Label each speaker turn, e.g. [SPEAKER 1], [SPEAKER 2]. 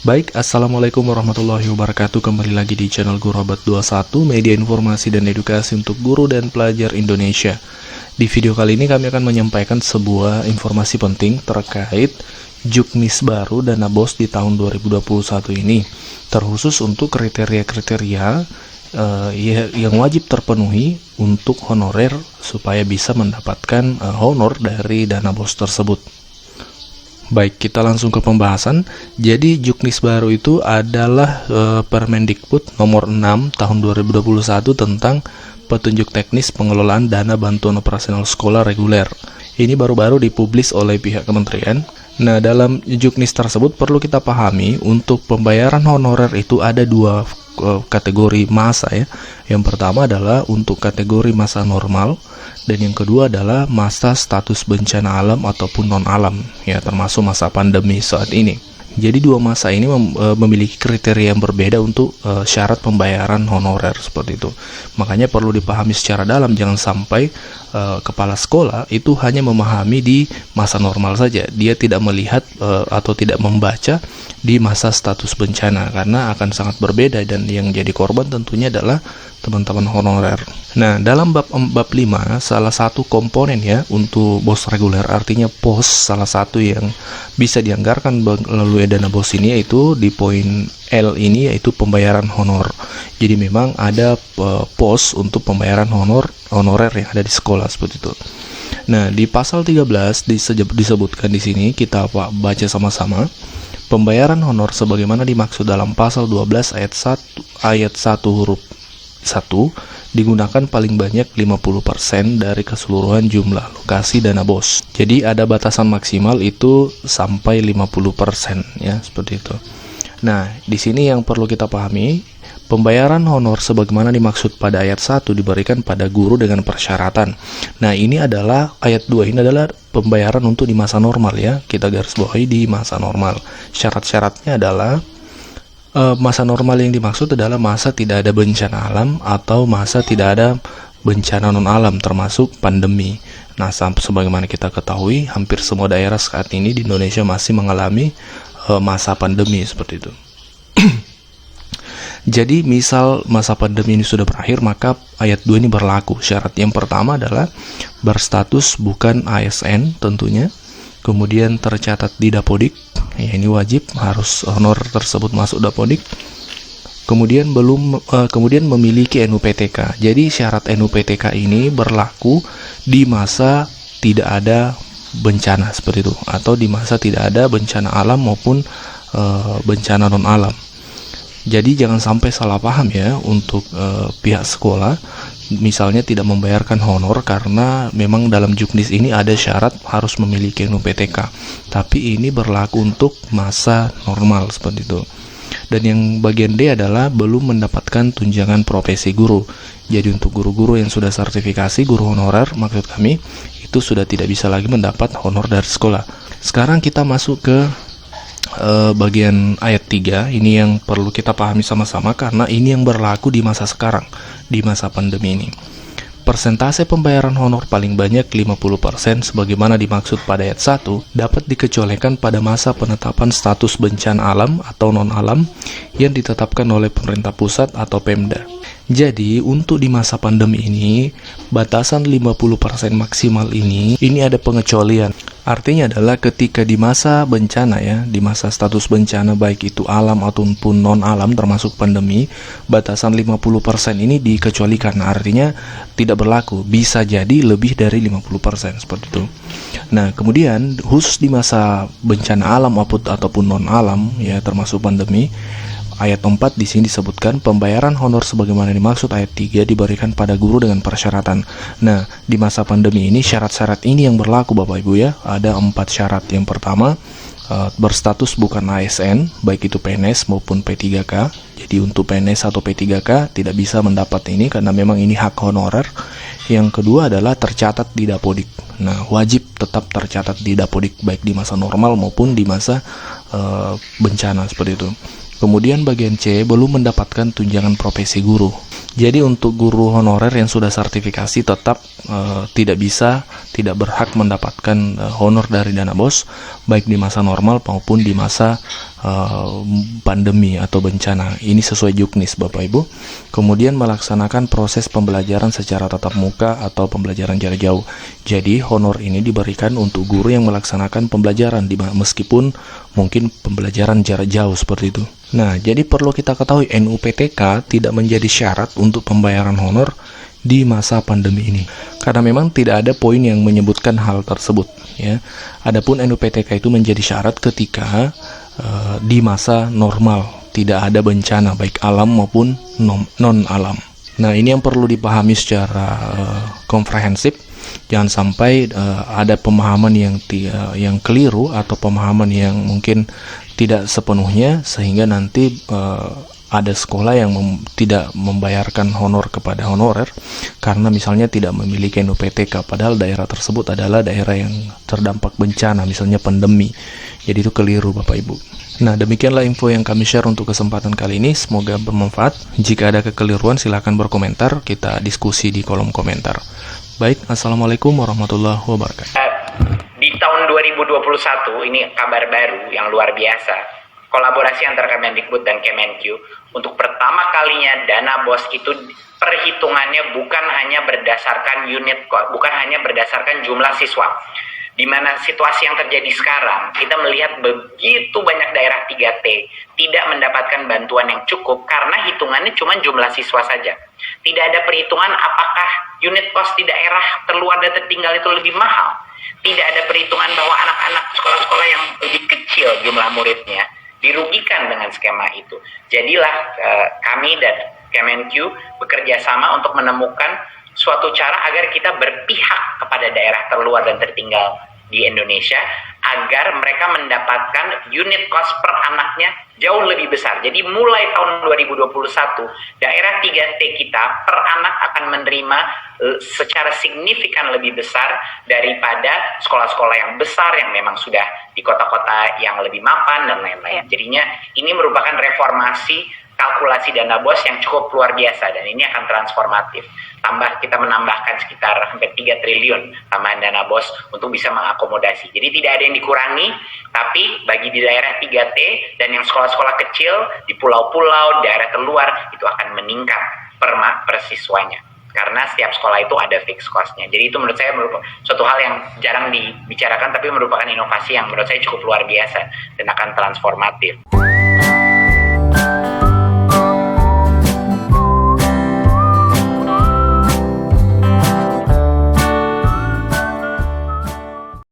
[SPEAKER 1] Baik, Assalamualaikum warahmatullahi wabarakatuh. Kembali lagi di channel Guru Abad 21, media informasi dan edukasi untuk guru dan pelajar Indonesia. Di video kali ini kami akan menyampaikan sebuah informasi penting terkait juknis baru dana BOS di tahun 2021 ini, terkhusus untuk kriteria-kriteria yang wajib terpenuhi untuk honorer supaya bisa mendapatkan honor dari dana BOS tersebut. Baik, kita langsung ke pembahasan. Jadi juknis baru itu adalah Permendikbud nomor 6 tahun 2021 tentang petunjuk teknis pengelolaan dana bantuan operasional sekolah reguler. Ini baru-baru dipublis oleh pihak kementerian. Nah, dalam juknis tersebut perlu kita pahami untuk pembayaran honorer itu ada dua kategori masa ya. Yang pertama adalah untuk kategori masa normal, dan yang kedua adalah masa status bencana alam ataupun non-alam ya, termasuk masa pandemi saat ini. Jadi dua masa ini memiliki kriteria yang berbeda untuk syarat pembayaran honorer seperti itu. Makanya perlu dipahami secara dalam, jangan sampai kepala sekolah itu hanya memahami di masa normal saja. Dia tidak melihat atau tidak membaca di masa status bencana, karena akan sangat berbeda, dan yang jadi korban tentunya adalah teman-teman honorer. Nah, dalam bab 5, salah satu komponen ya untuk BOS reguler, artinya pos salah satu yang bisa dianggarkan melalui dana BOS ini, yaitu di poin L ini, yaitu pembayaran honor. Jadi memang ada pos untuk pembayaran honorer yang ada di sekolah seperti itu. Nah, di pasal 13 disebutkan di sini, kita baca sama-sama. Pembayaran honor sebagaimana dimaksud dalam pasal 12 ayat 1 huruf 1 digunakan paling banyak 50% dari keseluruhan jumlah lokasi dana BOS. Jadi ada batasan maksimal itu sampai 50% ya, seperti itu. Nah, di sini yang perlu kita pahami, pembayaran honor sebagaimana dimaksud pada ayat 1 diberikan pada guru dengan persyaratan. Nah, ini adalah ayat 2 ini adalah pembayaran untuk di masa normal ya. Kita garis bawahi di masa normal. Syarat-syaratnya adalah masa normal yang dimaksud adalah masa tidak ada bencana alam atau masa tidak ada bencana non-alam termasuk pandemi. Nah, sebagaimana kita ketahui, hampir semua daerah saat ini di Indonesia masih mengalami masa pandemi seperti itu. Jadi misal masa pandemi ini sudah berakhir, maka ayat 2 ini berlaku. Syarat yang pertama adalah berstatus bukan ASN tentunya, kemudian tercatat di Dapodik, ya ini wajib, harus honor tersebut masuk Dapodik. Kemudian memiliki NUPTK. Jadi syarat NUPTK ini berlaku di masa tidak ada bencana seperti itu, atau di masa tidak ada bencana alam maupun bencana non alam. Jadi jangan sampai salah paham ya untuk pihak sekolah, misalnya tidak membayarkan honor karena memang dalam juknis ini ada syarat harus memiliki NUPTK, tapi ini berlaku untuk masa normal seperti itu. Dan yang bagian D adalah belum mendapatkan tunjangan profesi guru. Jadi untuk guru-guru yang sudah sertifikasi guru honorer, maksud kami, itu sudah tidak bisa lagi mendapat honor dari sekolah. Sekarang kita masuk ke bagian ayat 3, ini yang perlu kita pahami sama-sama karena ini yang berlaku di masa sekarang, di masa pandemi ini. Persentase pembayaran honor paling banyak 50% sebagaimana dimaksud pada ayat 1 dapat dikecualikan pada masa penetapan status bencana alam atau non-alam yang ditetapkan oleh pemerintah pusat atau Pemda. Jadi untuk di masa pandemi ini, batasan 50% maksimal ini ada pengecualian. Artinya adalah ketika di masa bencana ya, di masa status bencana baik itu alam ataupun non-alam termasuk pandemi, batasan 50% ini dikecualikan. Artinya tidak berlaku, bisa jadi lebih dari 50% seperti itu. Nah, kemudian khusus di masa bencana alam ataupun non-alam ya, termasuk pandemi, ayat 4 di sini disebutkan pembayaran honor sebagaimana dimaksud ayat 3 diberikan pada guru dengan persyaratan. Nah, di masa pandemi ini syarat-syarat ini yang berlaku Bapak Ibu ya. Ada 4 syarat. Yang pertama, berstatus bukan ASN, baik itu PNS maupun P3K. Jadi untuk PNS atau P3K tidak bisa mendapat ini karena memang ini hak honorer. Yang kedua adalah tercatat di Dapodik. Nah, wajib tetap tercatat di Dapodik baik di masa normal maupun di masa bencana seperti itu. Kemudian bagian C, belum mendapatkan tunjangan profesi guru. Jadi untuk guru honorer yang sudah sertifikasi tetap tidak berhak mendapatkan honor dari dana BOS baik di masa normal maupun di masa pandemi atau bencana. Ini sesuai juknis Bapak Ibu. Kemudian melaksanakan proses pembelajaran secara tatap muka atau pembelajaran jarak jauh. Jadi honor ini diberikan untuk guru yang melaksanakan pembelajaran meskipun mungkin pembelajaran jarak jauh seperti itu. Nah, jadi perlu kita ketahui NUPTK tidak menjadi syarat untuk pembayaran honor di masa pandemi ini. Karena memang tidak ada poin yang menyebutkan hal tersebut ya. Adapun NUPTK itu menjadi syarat ketika di masa normal, tidak ada bencana baik alam maupun non alam. Nah, ini yang perlu dipahami secara komprehensif. Jangan sampai ada pemahaman yang keliru atau pemahaman yang mungkin tidak sepenuhnya sehingga nanti ada sekolah yang tidak membayarkan honor kepada honorer karena misalnya tidak memiliki NUPTK, padahal daerah tersebut adalah daerah yang terdampak bencana, misalnya pandemi. Jadi itu keliru Bapak Ibu. Nah, demikianlah info yang kami share untuk kesempatan kali ini. Semoga bermanfaat. Jika ada kekeliruan silahkan berkomentar, kita diskusi di kolom komentar. Baik, Assalamualaikum warahmatullahi wabarakatuh.
[SPEAKER 2] Di tahun 2021 ini kabar baru yang luar biasa. Kolaborasi antara Kemendikbud dan Kemenkyu, untuk pertama kalinya dana BOS itu perhitungannya bukan hanya berdasarkan bukan hanya berdasarkan jumlah siswa. Di mana situasi yang terjadi sekarang, kita melihat begitu banyak daerah 3T tidak mendapatkan bantuan yang cukup karena hitungannya cuma jumlah siswa saja. Tidak ada perhitungan apakah unit cost di daerah terluar dan tertinggal itu lebih mahal. Tidak ada perhitungan bahwa anak-anak sekolah-sekolah yang lebih kecil jumlah muridnya dirugikan dengan skema itu. Jadilah kami dan Kemenkyu bekerja sama untuk menemukan suatu cara agar kita berpihak kepada daerah terluar dan tertinggal di Indonesia agar mereka mendapatkan unit cost per anaknya jauh lebih besar. Jadi mulai tahun 2021 daerah 3T kita per anak akan menerima secara signifikan lebih besar daripada sekolah-sekolah yang besar yang memang sudah di kota-kota yang lebih mapan dan lain-lain. Jadinya ini merupakan reformasi kalkulasi dana BOS yang cukup luar biasa dan ini akan transformatif. Kita menambahkan sekitar hampir 3 triliun tambahan dana BOS untuk bisa mengakomodasi. Jadi tidak ada yang dikurangi, tapi bagi di daerah 3T dan yang sekolah-sekolah kecil di pulau-pulau, daerah terluar itu akan meningkat per siswanya. Karena setiap sekolah itu ada fixed cost-nya. Jadi itu menurut saya merupakan suatu hal yang jarang dibicarakan tapi merupakan inovasi yang menurut saya cukup luar biasa dan akan transformatif.